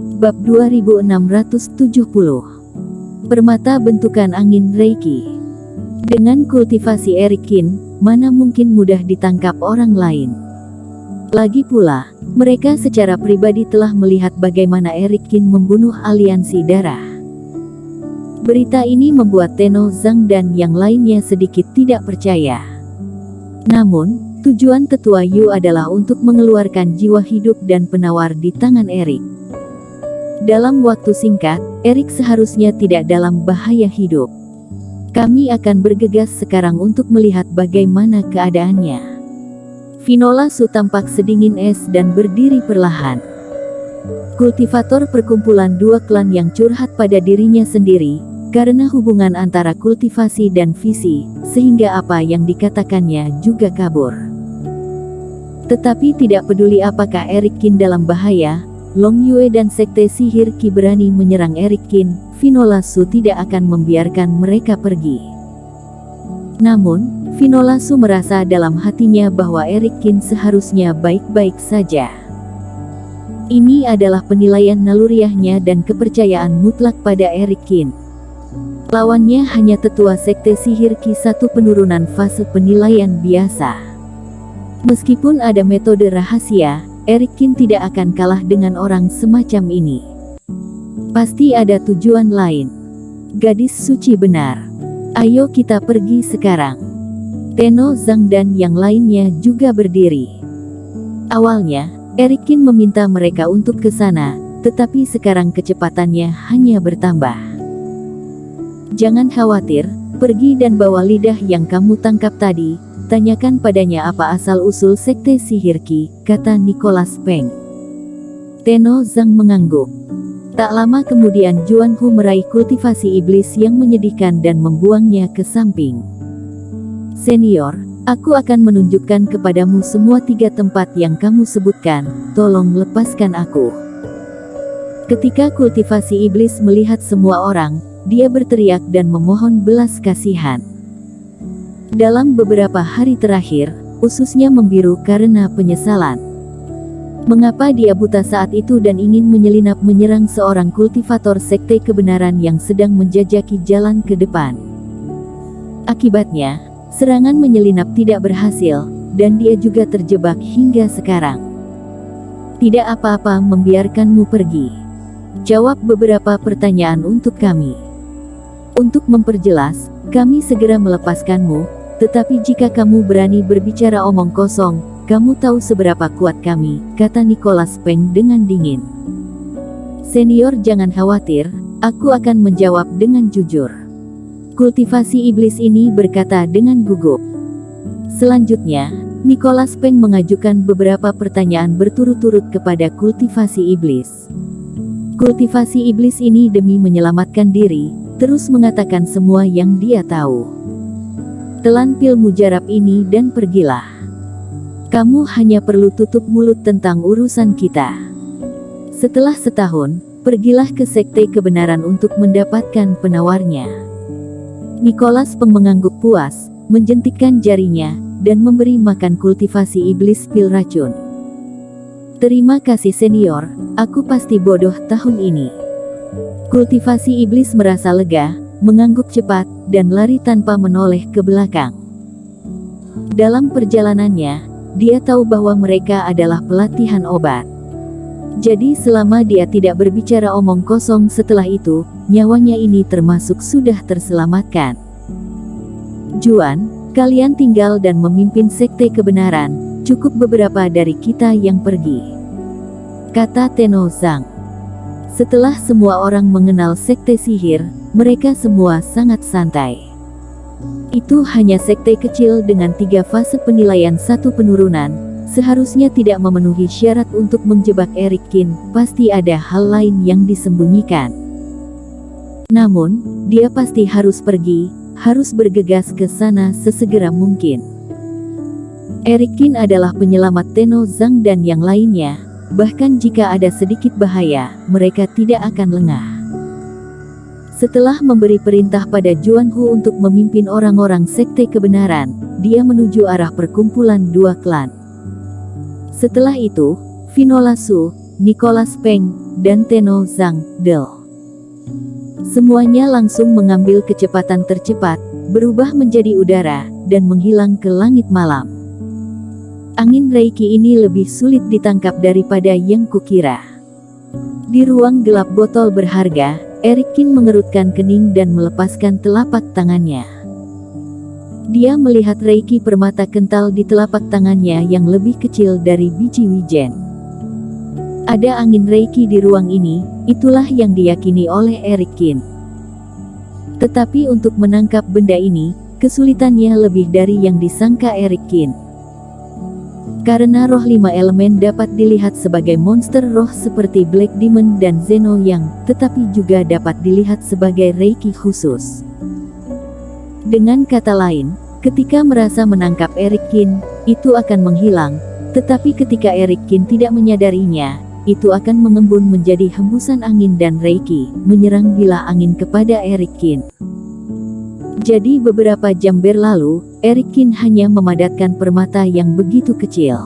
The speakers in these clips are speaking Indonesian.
Bab 2670. Permata bentukan angin Reiki. Dengan kultivasi Eric Kin, mana mungkin mudah ditangkap orang lain. Lagi pula, mereka secara pribadi telah melihat bagaimana Eric Kin membunuh aliansi darah. Berita ini membuat Tenno Zhang dan yang lainnya sedikit tidak percaya. Namun, tujuan Tetua Yu adalah untuk mengeluarkan jiwa hidup dan penawar di tangan Eric. Dalam waktu singkat, Eric seharusnya tidak dalam bahaya hidup. Kami akan bergegas sekarang untuk melihat bagaimana keadaannya. Finola Su tampak sedingin es dan berdiri perlahan. Kultivator perkumpulan dua klan yang curhat pada dirinya sendiri, karena hubungan antara kultivasi dan visi, sehingga apa yang dikatakannya juga kabur. Tetapi tidak peduli apakah Eric Kin dalam bahaya, Long Yue dan Sekte Sihir Qi berani menyerang Eric Kin, Finola Su tidak akan membiarkan mereka pergi. Namun, Finola Su merasa dalam hatinya bahwa Eric Kin seharusnya baik-baik saja. Ini adalah penilaian naluriahnya dan kepercayaan mutlak pada Eric Kin. Lawannya hanya tetua Sekte Sihir Qi, satu penurunan fase penilaian biasa. Meskipun ada metode rahasia, Eric Kin tidak akan kalah dengan orang semacam ini. Pasti ada tujuan lain. Gadis suci benar. Ayo kita pergi sekarang. Tenno Zhang dan yang lainnya juga berdiri. Awalnya, Eric Kin meminta mereka untuk ke sana, tetapi sekarang kecepatannya hanya bertambah. Jangan khawatir, pergi dan bawa lidah yang kamu tangkap tadi, tanyakan padanya apa asal-usul Sekte Sihir Qi, kata Nicholas Peng. Tenno Zhang mengangguk. Tak lama kemudian Juan Hu meraih kultivasi iblis yang menyedihkan dan membuangnya ke samping. Senior, aku akan menunjukkan kepadamu semua 3 tempat yang kamu sebutkan, tolong lepaskan aku. Ketika kultivasi iblis melihat semua orang, dia berteriak dan memohon belas kasihan. Dalam beberapa hari terakhir, ususnya membiru karena penyesalan. Mengapa dia buta saat itu dan ingin menyelinap menyerang seorang kultivator sekte kebenaran yang sedang menjajaki jalan ke depan. Akibatnya, serangan menyelinap tidak berhasil, dan dia juga terjebak hingga sekarang. Tidak apa-apa membiarkanmu pergi. Jawab beberapa pertanyaan untuk kami. Untuk memperjelas, kami segera melepaskanmu, tetapi jika kamu berani berbicara omong kosong, kamu tahu seberapa kuat kami, kata Nicholas Peng dengan dingin. Senior, jangan khawatir, aku akan menjawab dengan jujur. Kultivasi iblis ini berkata dengan gugup. Selanjutnya, Nicholas Peng mengajukan beberapa pertanyaan berturut-turut kepada kultivasi iblis. Kultivasi iblis ini demi menyelamatkan diri, terus mengatakan semua yang dia tahu. Telan pil mujarab ini dan pergilah. Kamu hanya perlu tutup mulut tentang urusan kita. Setelah setahun, pergilah ke Sekte Kebenaran untuk mendapatkan penawarnya. Nicholas Peng mengangguk puas, menjentikkan jarinya, dan memberi makan kultivasi iblis pil racun. Terima kasih senior, aku pasti bodoh tahun ini. Kultivasi iblis merasa lega, mengangguk cepat, dan lari tanpa menoleh ke belakang. Dalam perjalanannya, dia tahu bahwa mereka adalah pelatihan obat. Jadi selama dia tidak berbicara omong kosong setelah itu, nyawanya ini termasuk sudah terselamatkan. Juan, kalian tinggal dan memimpin Sekte Kebenaran, cukup beberapa dari kita yang pergi, kata Tenno Zhang. Setelah semua orang mengenal sekte sihir, mereka semua sangat santai. Itu hanya sekte kecil dengan 3 fase penilaian 1 penurunan, seharusnya tidak memenuhi syarat untuk menjebak Eric Kin, pasti ada hal lain yang disembunyikan. Namun, dia pasti harus pergi, harus bergegas ke sana sesegera mungkin. Eric Kin adalah penyelamat Tenno Zhang dan yang lainnya. Bahkan jika ada sedikit bahaya, mereka tidak akan lengah. Setelah memberi perintah pada Juan Hu untuk memimpin orang-orang Sekte Kebenaran, dia menuju arah perkumpulan 2 klan. Setelah itu, Finola Su, Nicholas Peng, dan Tenno Zhang Del. Semuanya langsung mengambil kecepatan tercepat, berubah menjadi udara, dan menghilang ke langit malam. Angin Reiki ini lebih sulit ditangkap daripada yang kukira. Di ruang gelap botol berharga, Eric Kin mengerutkan kening dan melepaskan telapak tangannya. Dia melihat Reiki permata kental di telapak tangannya yang lebih kecil dari biji wijen. Ada angin Reiki di ruang ini, itulah yang diyakini oleh Eric Kin. Tetapi untuk menangkap benda ini, kesulitannya lebih dari yang disangka Eric Kin. Karena roh 5 elemen dapat dilihat sebagai monster roh seperti Black Demon dan Zeno Yang, tetapi juga dapat dilihat sebagai Reiki khusus. Dengan kata lain, ketika merasa menangkap Eric Kin, itu akan menghilang, tetapi ketika Eric Kin tidak menyadarinya, itu akan mengembun menjadi hembusan angin dan Reiki, menyerang bilah angin kepada Eric Kin. Jadi beberapa jam berlalu, Eric Kin hanya memadatkan permata yang begitu kecil.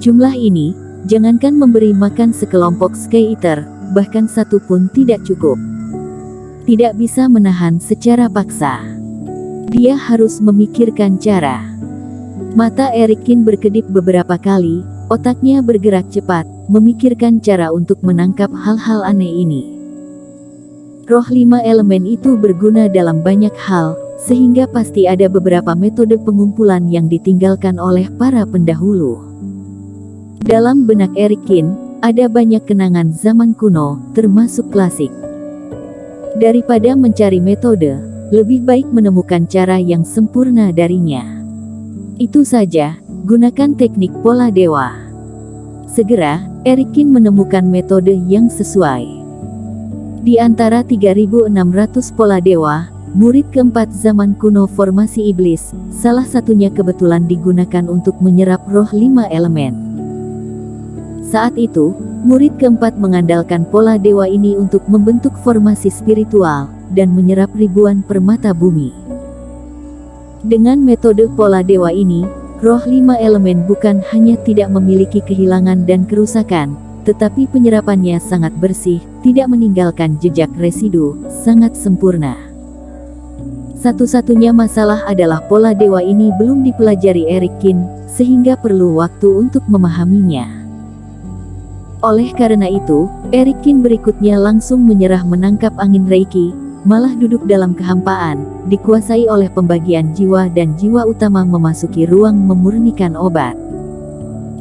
Jumlah ini, jangankan memberi makan sekelompok Sky Eater, bahkan satu pun tidak cukup. Tidak bisa menahan secara paksa. Dia harus memikirkan cara. Mata Eric Kin berkedip beberapa kali, otaknya bergerak cepat, memikirkan cara untuk menangkap hal-hal aneh ini. Roh 5 elemen itu berguna dalam banyak hal, sehingga pasti ada beberapa metode pengumpulan yang ditinggalkan oleh para pendahulu. Dalam benak Eric Kin, ada banyak kenangan zaman kuno, termasuk klasik. Daripada mencari metode, lebih baik menemukan cara yang sempurna darinya. Itu saja, gunakan teknik pola dewa. Segera, Eric Kin menemukan metode yang sesuai. Di antara 3.600 pola dewa, murid keempat zaman kuno formasi iblis, salah satunya kebetulan digunakan untuk menyerap roh 5 elemen. Saat itu, murid keempat mengandalkan pola dewa ini untuk membentuk formasi spiritual, dan menyerap ribuan permata bumi. Dengan metode pola dewa ini, roh 5 elemen bukan hanya tidak memiliki kehilangan dan kerusakan, tetapi penyerapannya sangat bersih, tidak meninggalkan jejak residu, sangat sempurna. Satu-satunya masalah adalah pola dewa ini belum dipelajari Eric Kin, sehingga perlu waktu untuk memahaminya. Oleh karena itu, Eric Kin berikutnya langsung menyerah menangkap angin Reiki, malah duduk dalam kehampaan, dikuasai oleh pembagian jiwa dan jiwa utama memasuki ruang memurnikan obat.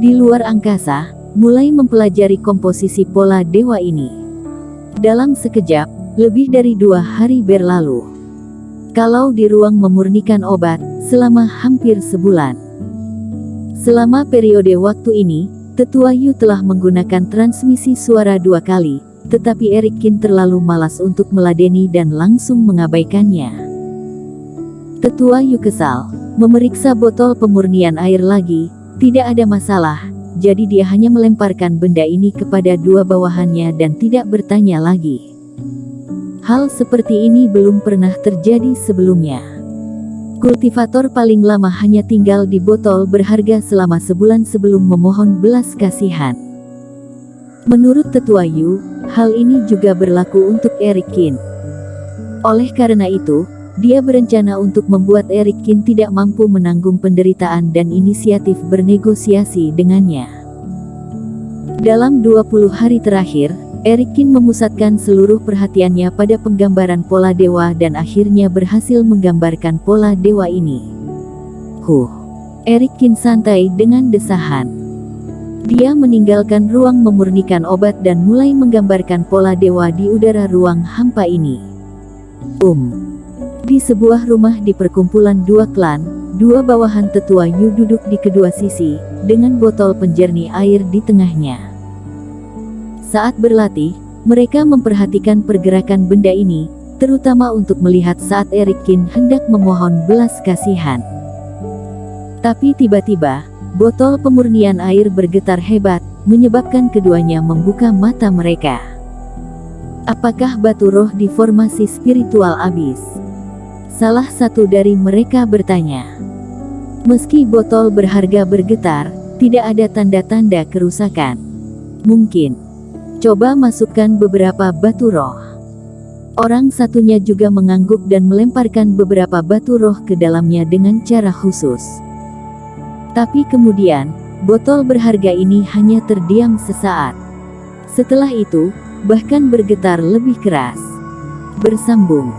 Di luar angkasa, mulai mempelajari komposisi pola dewa ini. Dalam sekejap, lebih dari 2 hari berlalu. Kalau di ruang memurnikan obat, selama hampir sebulan. Selama periode waktu ini, Tetua Yu telah menggunakan transmisi suara 2 kali, tetapi Eric Kin terlalu malas untuk meladeni dan langsung mengabaikannya. Tetua Yu kesal, memeriksa botol pemurnian air lagi, tidak ada masalah, jadi dia hanya melemparkan benda ini kepada 2 bawahannya dan tidak bertanya lagi. Hal seperti ini belum pernah terjadi sebelumnya. Kultivator paling lama hanya tinggal di botol berharga selama sebulan sebelum memohon belas kasihan. Menurut Tetua Yu, hal ini juga berlaku untuk Eric Kin. Oleh karena itu, dia berencana untuk membuat Eric Kin tidak mampu menanggung penderitaan dan inisiatif bernegosiasi dengannya. Dalam 20 hari terakhir, Eric Kin memusatkan seluruh perhatiannya pada penggambaran pola dewa dan akhirnya berhasil menggambarkan pola dewa ini. Eric Kin santai dengan desahan. Dia meninggalkan ruang memurnikan obat dan mulai menggambarkan pola dewa di udara ruang hampa ini. Di sebuah rumah di perkumpulan 2 klan, 2 bawahan Tetua Yu duduk di kedua sisi, dengan botol penjernih air di tengahnya. Saat berlatih, mereka memperhatikan pergerakan benda ini, terutama untuk melihat saat Eric Kin hendak memohon belas kasihan. Tapi tiba-tiba, botol pemurnian air bergetar hebat, menyebabkan keduanya membuka mata mereka. Apakah batu roh di formasi spiritual abis? Salah satu dari mereka bertanya. Meski botol berharga bergetar, tidak ada tanda-tanda kerusakan. Mungkin Coba masukkan beberapa batu roh. Orang satunya juga mengangguk dan melemparkan beberapa batu roh ke dalamnya dengan cara khusus. Tapi kemudian, botol berharga ini hanya terdiam sesaat. Setelah itu, bahkan bergetar lebih keras. Bersambung.